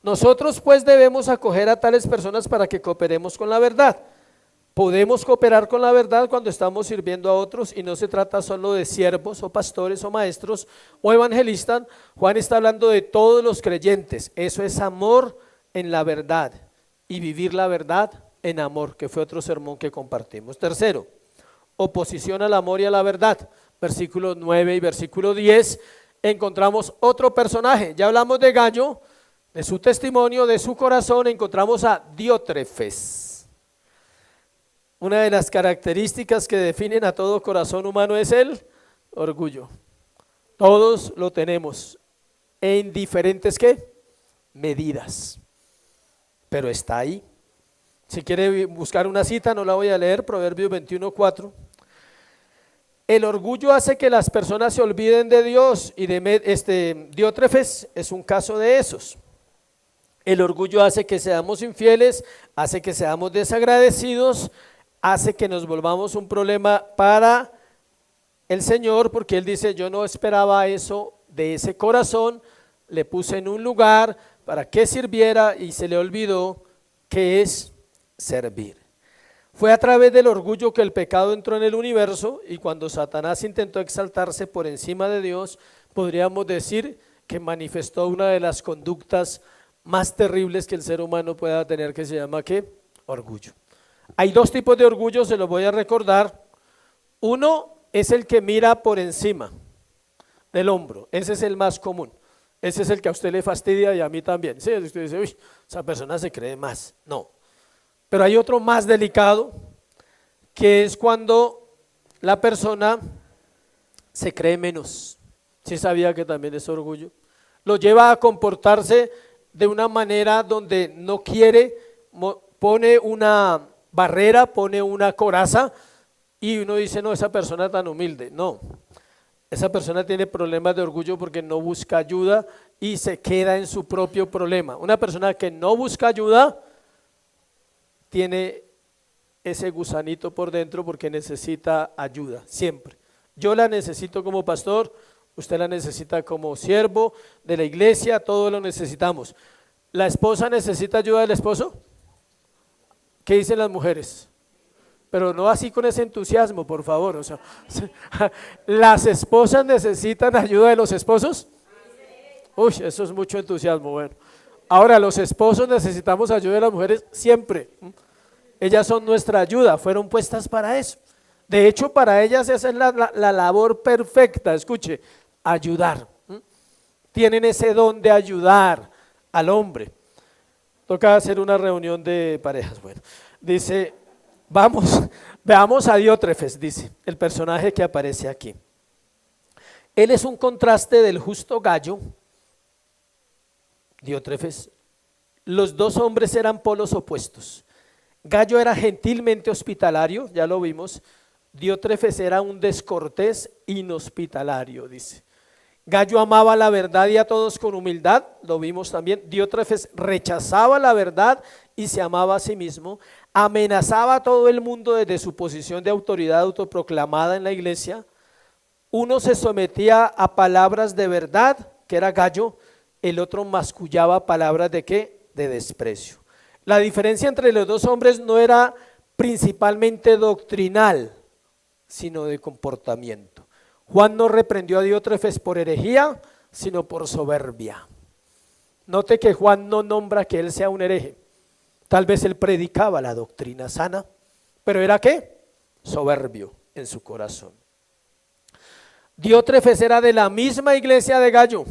Nosotros pues debemos acoger a tales personas para que cooperemos con la verdad. Podemos cooperar con la verdad cuando estamos sirviendo a otros y no se trata solo de siervos o pastores o maestros o evangelistas. Juan está hablando de todos los creyentes. Eso es amor en la verdad y vivir la verdad en amor, que fue otro sermón que compartimos. Tercero, oposición al amor y a la verdad. Versículo 9 y versículo 10 encontramos otro personaje. Ya hablamos de Gallo, de su testimonio, de su corazón. Encontramos a Diótrefes. Una de las características que definen a todo corazón humano es el orgullo. Todos lo tenemos en diferentes ¿qué? Medidas, pero está ahí. Si quiere buscar una cita, no la voy a leer, Proverbios 21:4. El orgullo hace que las personas se olviden de Dios y Diótrefes es un caso de esos. El orgullo hace que seamos infieles, hace que seamos desagradecidos, hace que nos volvamos un problema para el Señor, porque Él dice, yo no esperaba eso de ese corazón, le puse en un lugar para que sirviera y se le olvidó que es servir. Fue a través del orgullo que el pecado entró en el universo y cuando Satanás intentó exaltarse por encima de Dios, podríamos decir que manifestó una de las conductas más terribles que el ser humano pueda tener, que se llama ¿qué? Orgullo. Hay dos tipos de orgullo, se los voy a recordar. Uno es el que mira por encima del hombro, ese es el más común. Ese es el que a usted le fastidia y a mí también. Sí, usted dice, uy, esa persona se cree más. No. Pero hay otro más delicado, que es cuando la persona se cree menos. ¿Sí sabía que también es orgullo? Lo lleva a comportarse de una manera donde no quiere, pone una barrera, pone una coraza y uno dice, no, esa persona tan humilde. No, esa persona tiene problemas de orgullo porque no busca ayuda y se queda en su propio problema. Una persona que no busca ayuda tiene ese gusanito por dentro porque necesita ayuda, siempre. Yo la necesito como pastor, usted la necesita como siervo de la iglesia, todos lo necesitamos. ¿La esposa necesita ayuda del esposo? ¿Qué dicen las mujeres? Pero no así con ese entusiasmo, por favor. O sea, ¿las esposas necesitan ayuda de los esposos? Uy, eso es mucho entusiasmo. Bueno, ahora los esposos necesitamos ayuda de las mujeres siempre. Ellas son nuestra ayuda, fueron puestas para eso. De hecho, para ellas esa es la labor perfecta, escuche, ayudar. Tienen ese don de ayudar al hombre. Toca hacer una reunión de parejas. Bueno, dice, veamos a Diótrefes, dice, el personaje que aparece aquí. Él es un contraste del justo Gallo, Diótrefes. Los dos hombres eran polos opuestos. Gallo era gentilmente hospitalario, ya lo vimos. Diótrefes era un descortés inhospitalario, dice. Gallo amaba la verdad y a todos con humildad, lo vimos también. Diótrefes rechazaba la verdad y se amaba a sí mismo. Amenazaba a todo el mundo desde su posición de autoridad autoproclamada en la iglesia. Uno se sometía a palabras de verdad, que era Gallo, el otro mascullaba palabras de ¿qué? De desprecio. La diferencia entre los dos hombres no era principalmente doctrinal, sino de comportamiento. Juan no reprendió a Diótrefes por herejía, sino por soberbia. Note que Juan no nombra que él sea un hereje. Tal vez él predicaba la doctrina sana, pero ¿era qué? Soberbio en su corazón. Diótrefes era de la misma iglesia de Gallo,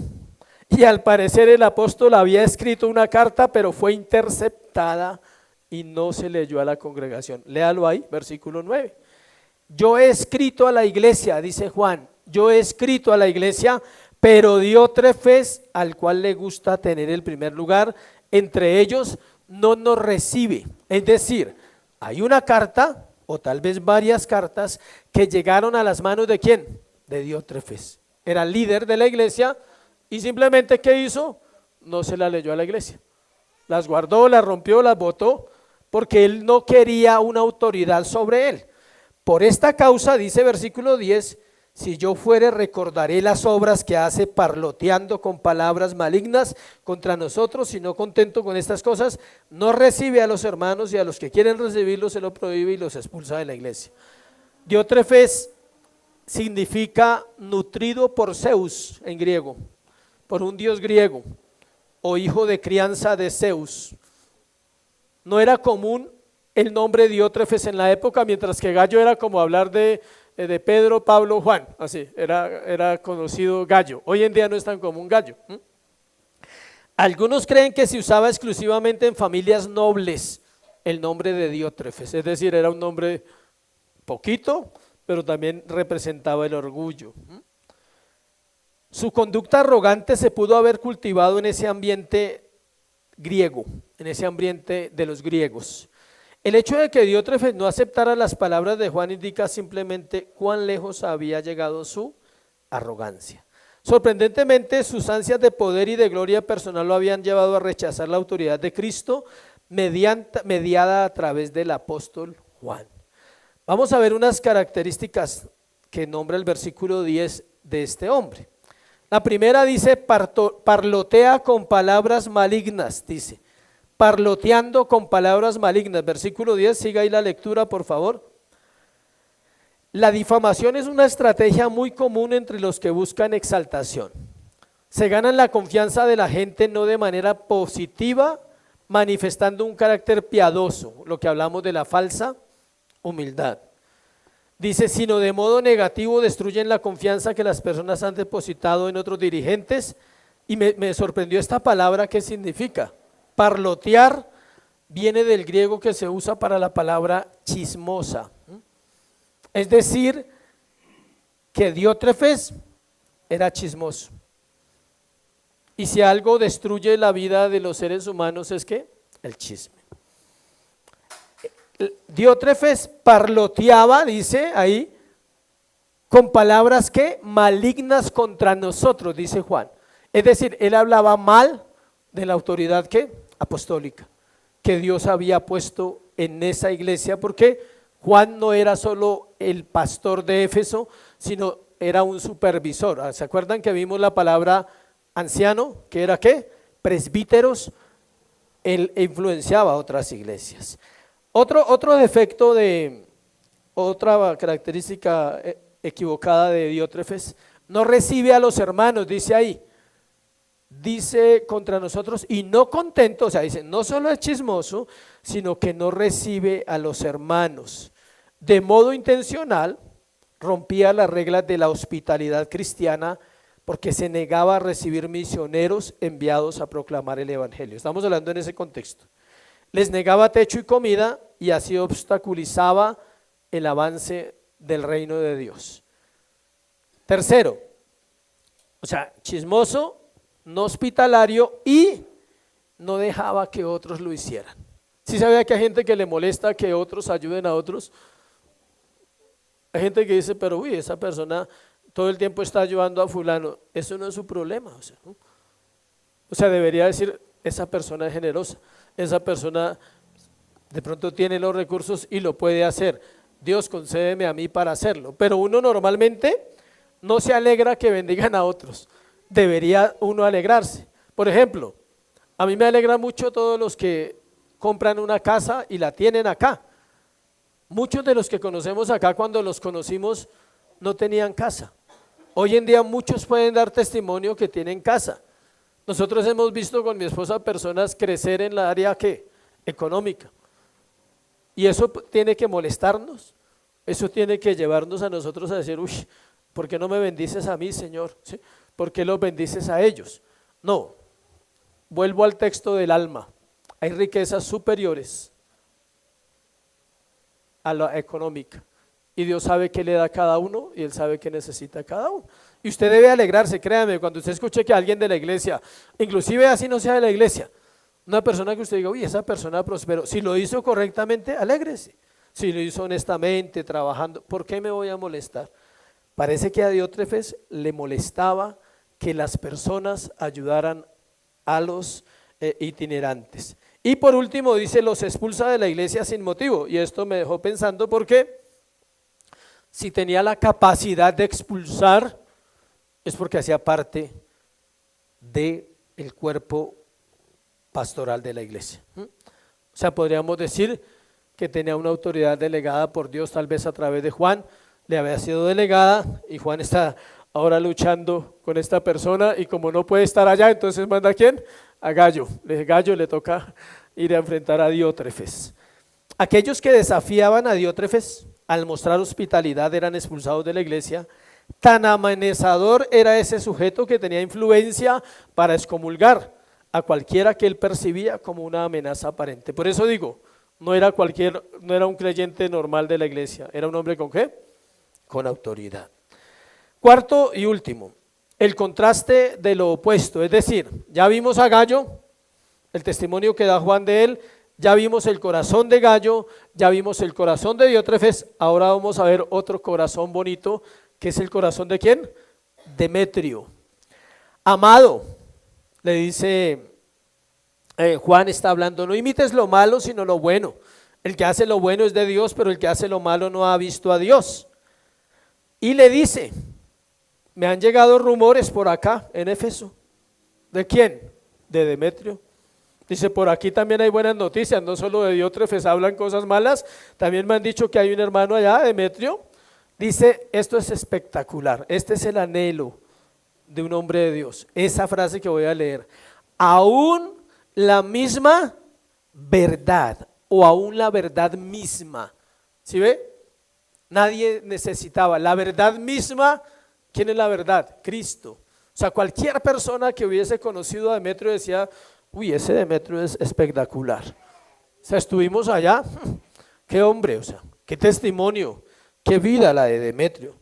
y al parecer el apóstol había escrito una carta, pero fue interceptada y no se leyó a la congregación. Léalo ahí, versículo 9. Yo he escrito a la iglesia, dice Juan, yo he escrito a la iglesia, pero Diótrefes, al cual le gusta tener el primer lugar, entre ellos no nos recibe. Es decir, hay una carta, o tal vez varias cartas, que llegaron a las manos ¿de quién? De Diótrefes. Era líder de la iglesia y simplemente ¿qué hizo? No se la leyó a la iglesia. Las guardó, las rompió, las botó, porque él no quería una autoridad sobre él. Por esta causa, dice versículo 10, si yo fuere recordaré las obras que hace parloteando con palabras malignas contra nosotros, y no contento con estas cosas, no recibe a los hermanos, y a los que quieren recibirlos se lo prohíbe y los expulsa de la iglesia. Diótrefes significa nutrido por Zeus en griego, por un dios griego, o hijo de crianza de Zeus. No era común el nombre Diótrefes en la época, mientras que Gallo era como hablar de Pedro, Pablo, Juan, así, era conocido Gallo. Hoy en día no es tan común Gallo. Algunos creen que se usaba exclusivamente en familias nobles el nombre de Diótrefes, es decir, era un nombre poquito, pero también representaba el orgullo. Su conducta arrogante se pudo haber cultivado en ese ambiente griego, en ese ambiente de los griegos. El hecho de que Diótrefes no aceptara las palabras de Juan indica simplemente cuán lejos había llegado su arrogancia. Sorprendentemente, sus ansias de poder y de gloria personal lo habían llevado a rechazar la autoridad de Cristo mediada a través del apóstol Juan. Vamos a ver unas características que nombra el versículo 10 de este hombre. La primera dice, parlotea con palabras malignas, dice. Parloteando con palabras malignas, versículo 10, siga ahí la lectura por favor. La difamación es una estrategia muy común entre los que buscan exaltación. Se ganan la confianza de la gente no de manera positiva, manifestando un carácter piadoso, lo que hablamos de la falsa humildad. Dice, sino de modo negativo destruyen la confianza que las personas han depositado en otros dirigentes. Y me sorprendió esta palabra, ¿qué significa? Parlotear viene del griego que se usa para la palabra chismosa. Es decir, que Diótrefes era chismoso. Y si algo destruye la vida de los seres humanos es ¿qué? El chisme. Diótrefes parloteaba, dice ahí, con palabras que malignas contra nosotros, dice Juan. Es decir, él hablaba mal de la autoridad ¿qué? Apostólica, que Dios había puesto en esa iglesia, porque Juan no era solo el pastor de Éfeso, sino era un supervisor. ¿Se acuerdan que vimos la palabra anciano? ¿Que era qué? Presbíteros. Él influenciaba a otras iglesias. Otro defecto otra característica equivocada de Diótrefes, no recibe a los hermanos, dice ahí. Dice contra nosotros y no contento, o sea, dice, no solo es chismoso, sino que no recibe a los hermanos. De modo intencional, rompía las reglas de la hospitalidad cristiana porque se negaba a recibir misioneros enviados a proclamar el evangelio. Estamos hablando en ese contexto. Les negaba techo y comida y así obstaculizaba el avance del reino de Dios. Tercero, o sea, chismoso, no hospitalario y no dejaba que otros lo hicieran. ¿Sí sabía que hay gente que le molesta que otros ayuden a otros? Hay gente que dice, pero uy, esa persona todo el tiempo está ayudando a fulano. Eso no es su problema. O sea, debería decir, esa persona es generosa, esa persona de pronto tiene los recursos y lo puede hacer. Dios, concédeme a mí para hacerlo. Pero uno normalmente no se alegra que bendigan a otros. Debería uno alegrarse. Por ejemplo, a mí me alegra mucho todos los que compran una casa y la tienen acá. Muchos de los que conocemos acá, cuando los conocimos, no tenían casa. Hoy en día muchos pueden dar testimonio que tienen casa. Nosotros hemos visto con mi esposa personas crecer en la área económica. Y eso tiene que molestarnos. Eso tiene que llevarnos a nosotros a decir, uy, ¿por qué no me bendices a mí, Señor? ¿Sí? ¿Por qué los bendices a ellos? No, vuelvo al texto del alma. Hay riquezas superiores a la económica. Y Dios sabe qué le da a cada uno y Él sabe qué necesita a cada uno. Y usted debe alegrarse, créame, cuando usted escuche que alguien de la iglesia, inclusive así no sea de la iglesia, una persona que usted diga, uy, esa persona prosperó, si lo hizo correctamente, alégrese. Si lo hizo honestamente, trabajando, ¿por qué me voy a molestar? Parece que a Diótrefes le molestaba que las personas ayudaran a los itinerantes. Y por último dice, los expulsa de la iglesia sin motivo. Y esto me dejó pensando porque si tenía la capacidad de expulsar, es porque hacía parte del cuerpo pastoral de la iglesia. O sea, podríamos decir que tenía una autoridad delegada por Dios, tal vez a través de Juan, le había sido delegada y Juan está ahora luchando con esta persona y como no puede estar allá, entonces manda ¿a quién? A Gallo. Gallo le toca ir a enfrentar a Diótrefes. Aquellos que desafiaban a Diótrefes al mostrar hospitalidad eran expulsados de la iglesia. Tan amenazador era ese sujeto que tenía influencia para excomulgar a cualquiera que él percibía como una amenaza aparente. Por eso digo, no era un creyente normal de la iglesia, era un hombre ¿con qué? Con autoridad. Cuarto y último, el contraste de lo opuesto, es decir, ya vimos a Gallo, el testimonio que da Juan de él, ya vimos el corazón de Gallo, ya vimos el corazón de Diótrefes, ahora vamos a ver otro corazón bonito, que es el corazón de ¿quién? Demetrio. Amado, le dice Juan, está hablando, no imites lo malo sino lo bueno. El que hace lo bueno es de Dios, pero el que hace lo malo no ha visto a Dios. Y le dice, me han llegado rumores por acá en Éfeso. ¿De quién? De Demetrio. Dice, por aquí también hay buenas noticias, no solo de Diótrefes hablan cosas malas, también me han dicho que hay un hermano allá, Demetrio. Dice, esto es espectacular, este es el anhelo de un hombre de Dios. Esa frase que voy a leer, aún la misma verdad o aún la verdad misma. ¿Sí ve? Nadie necesitaba la verdad misma. ¿Quién es la verdad? Cristo. O sea, cualquier persona que hubiese conocido a Demetrio decía, uy, ese Demetrio es espectacular. O sea, estuvimos allá, qué hombre, o sea, qué testimonio, qué vida la de Demetrio.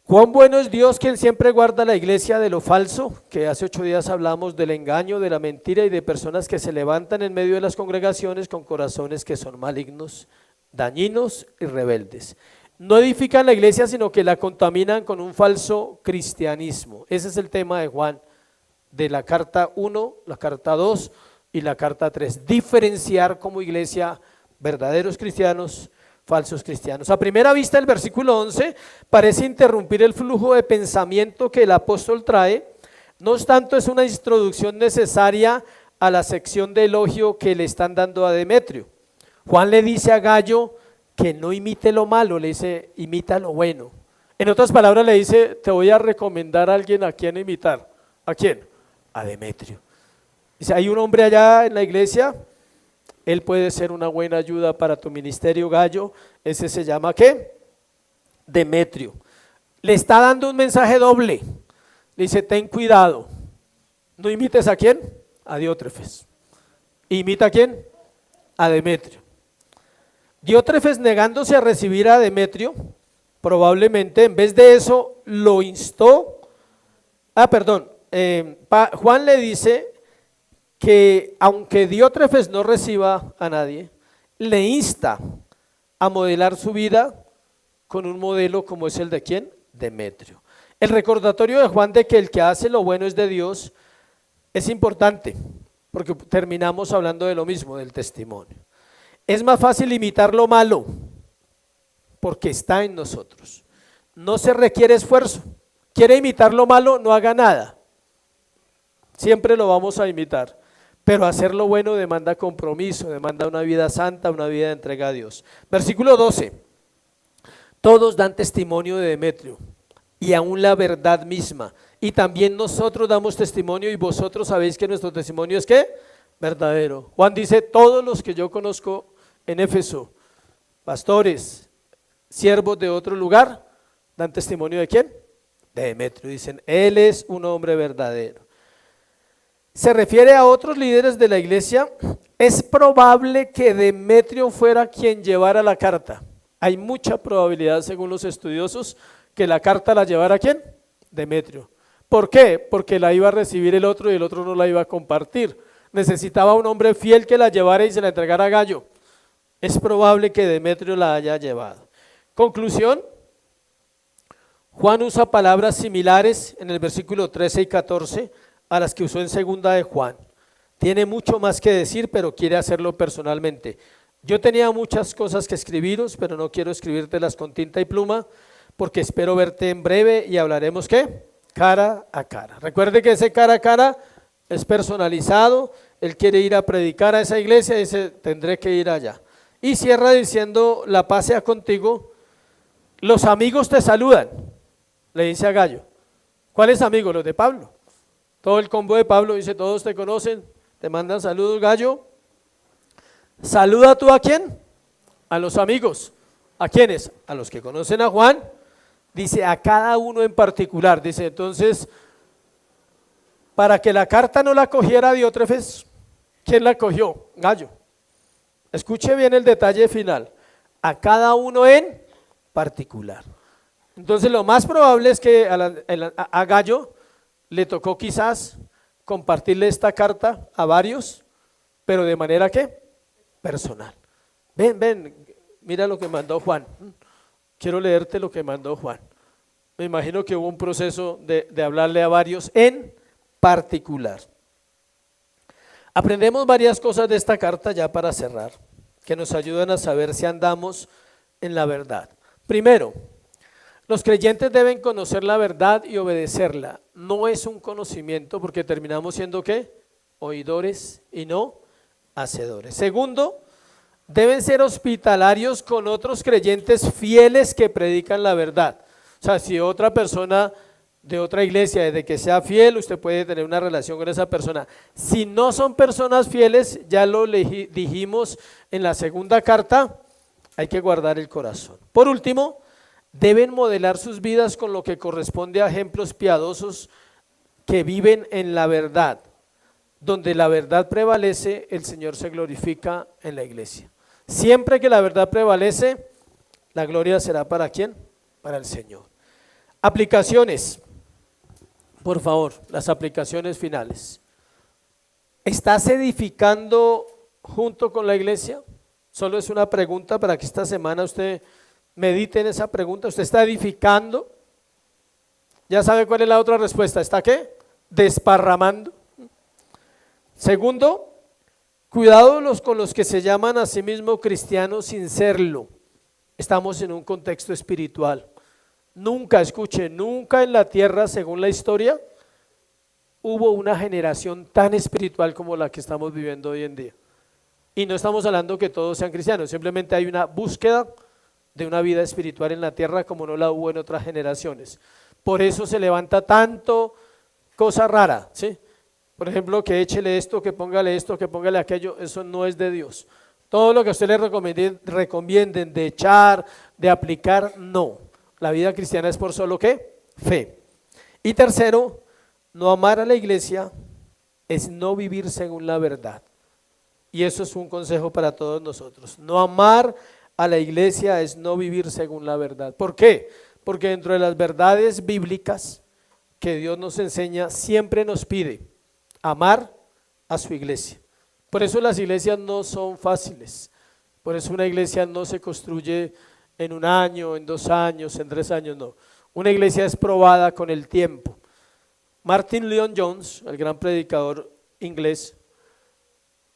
Cuán bueno es Dios, quien siempre guarda la iglesia de lo falso, que hace 8 días hablamos del engaño, de la mentira y de personas que se levantan en medio de las congregaciones con corazones que son malignos, dañinos y rebeldes. No edifican la iglesia, sino que la contaminan con un falso cristianismo. Ese es el tema de Juan, de la carta 1, la carta 2 y la carta 3. Diferenciar como iglesia verdaderos cristianos, falsos cristianos. A primera vista el versículo 11 parece interrumpir el flujo de pensamiento que el apóstol trae, no obstante es una introducción necesaria a la sección de elogio que le están dando a Demetrio. Juan le dice a Gallo que no imite lo malo, le dice imita lo bueno. En otras palabras le dice, te voy a recomendar a alguien a quien imitar. ¿A quién? A Demetrio. Dice, hay un hombre allá en la iglesia, él puede ser una buena ayuda para tu ministerio, Gallo. Ese se llama ¿qué? Demetrio. Le está dando un mensaje doble. Le dice, ten cuidado. ¿No imites a quién? A Diótrefes. ¿Imita a quién? A Demetrio. Diótrefes, negándose a recibir a Demetrio, probablemente en vez de eso lo instó. Juan le dice que aunque Diótrefes no reciba a nadie, le insta a modelar su vida con un modelo como es el de ¿quién? Demetrio. El recordatorio de Juan de que el que hace lo bueno es de Dios es importante, porque terminamos hablando de lo mismo, del testimonio. Es más fácil imitar lo malo, porque está en nosotros. No se requiere esfuerzo. ¿Quiere imitar lo malo? No haga nada. Siempre lo vamos a imitar. Pero hacer lo bueno demanda compromiso, demanda una vida santa, una vida de entrega a Dios. Versículo 12. Todos dan testimonio de Demetrio y aún la verdad misma. Y también nosotros damos testimonio y vosotros sabéis que nuestro testimonio es ¿qué? Verdadero. Juan dice, todos los que yo conozco en Éfeso, pastores, siervos de otro lugar, dan testimonio ¿de quién? De Demetrio. Dicen, él es un hombre verdadero. Se refiere a otros líderes de la iglesia. Es probable que Demetrio fuera quien llevara la carta. Hay mucha probabilidad, según los estudiosos, que la carta la llevara ¿quién? Demetrio. ¿Por qué? Porque la iba a recibir el otro y el otro no la iba a compartir. Necesitaba un hombre fiel que la llevara y se la entregara a Gallo. Es probable que Demetrio la haya llevado. Conclusión, Juan usa palabras similares en el versículo 13 y 14 a las que usó en segunda de Juan. Tiene mucho más que decir, pero quiere hacerlo personalmente. Yo tenía muchas cosas que escribiros, pero no quiero escribírtelas con tinta y pluma, porque espero verte en breve y hablaremos ¿qué? Cara a cara. Recuerde que ese cara a cara es personalizado. Él quiere ir a predicar a esa iglesia y dice, tendré que ir allá. Y cierra diciendo, la paz sea contigo. Los amigos te saludan, le dice a Gallo. ¿Cuáles amigos? Los de Pablo. Todo el combo de Pablo dice, todos te conocen, te mandan saludos, Gallo. ¿Saluda tú a quién? A los amigos. ¿A quiénes? A los que conocen a Juan. Dice, a cada uno en particular. Dice, entonces, para que la carta no la cogiera Diótrefes, ¿quién la cogió? Gallo. Escuche bien el detalle final. A cada uno en particular. Entonces, lo más probable es que a Gallo le tocó quizás compartirle esta carta a varios, pero de manera ¿qué? Personal. Ven, mira lo que mandó Juan. Quiero leerte lo que mandó Juan. Me imagino que hubo un proceso de hablarle a varios en particular. Aprendemos varias cosas de esta carta ya para cerrar, que nos ayudan a saber si andamos en la verdad. Primero, los creyentes deben conocer la verdad y obedecerla. No es un conocimiento porque terminamos siendo ¿qué? Oidores y no hacedores. Segundo, deben ser hospitalarios con otros creyentes fieles que predican la verdad. O sea, si otra persona de otra iglesia, desde que sea fiel, usted puede tener una relación con esa persona. Si no son personas fieles, ya lo dijimos en la segunda carta, hay que guardar el corazón. Por último, deben modelar sus vidas con lo que corresponde a ejemplos piadosos que viven en la verdad. Donde la verdad prevalece, el Señor se glorifica en la iglesia. Siempre que la verdad prevalece, la gloria será ¿para quién? Para el Señor. Aplicaciones, por favor, las aplicaciones finales. ¿Estás edificando junto con la iglesia? Solo es una pregunta para que esta semana usted medite en esa pregunta. ¿Usted está edificando? ¿Ya sabe cuál es la otra respuesta? ¿Está qué? Desparramando. Segundo, cuidado con los que se llaman a sí mismos cristianos sin serlo. Estamos en un contexto espiritual. Nunca, escuche, nunca en la tierra, según la historia, hubo una generación tan espiritual como la que estamos viviendo hoy en día. Y no estamos hablando que todos sean cristianos, simplemente hay una búsqueda de una vida espiritual en la tierra como no la hubo en otras generaciones. Por eso se levanta tanto cosa rara, ¿sí? Por ejemplo, que échele esto, que póngale aquello, eso no es de Dios. Todo lo que a usted le recomienden de echar, de aplicar, no. La vida cristiana es por solo ¿qué? Fe. Y tercero, no amar a la iglesia es no vivir según la verdad. Y eso es un consejo para todos nosotros. No amar a la iglesia es no vivir según la verdad. ¿Por qué? Porque dentro de las verdades bíblicas que Dios nos enseña, siempre nos pide amar a su iglesia. Por eso las iglesias no son fáciles. Por eso una iglesia no se construye en 1 año, en 2 años, en 3 años, no. Una iglesia es probada con el tiempo. Martin Lloyd-Jones, el gran predicador inglés,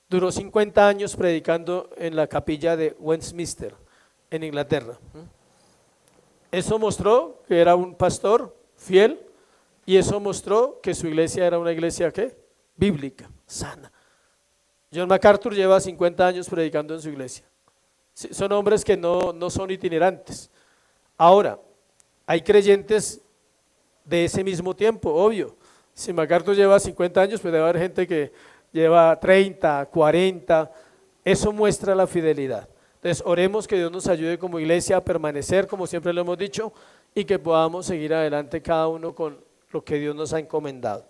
duró 50 años predicando en la capilla de Westminster, en Inglaterra. Eso mostró que era un pastor fiel y eso mostró que su iglesia era una iglesia ¿qué? Bíblica, sana. John MacArthur lleva 50 años predicando en su iglesia. Son hombres que no son itinerantes. Ahora, hay creyentes de ese mismo tiempo, obvio. Si MacArthur lleva 50 años, pues debe haber gente que lleva 30, 40, eso muestra la fidelidad. Entonces oremos que Dios nos ayude como iglesia a permanecer, como siempre lo hemos dicho, y que podamos seguir adelante cada uno con lo que Dios nos ha encomendado.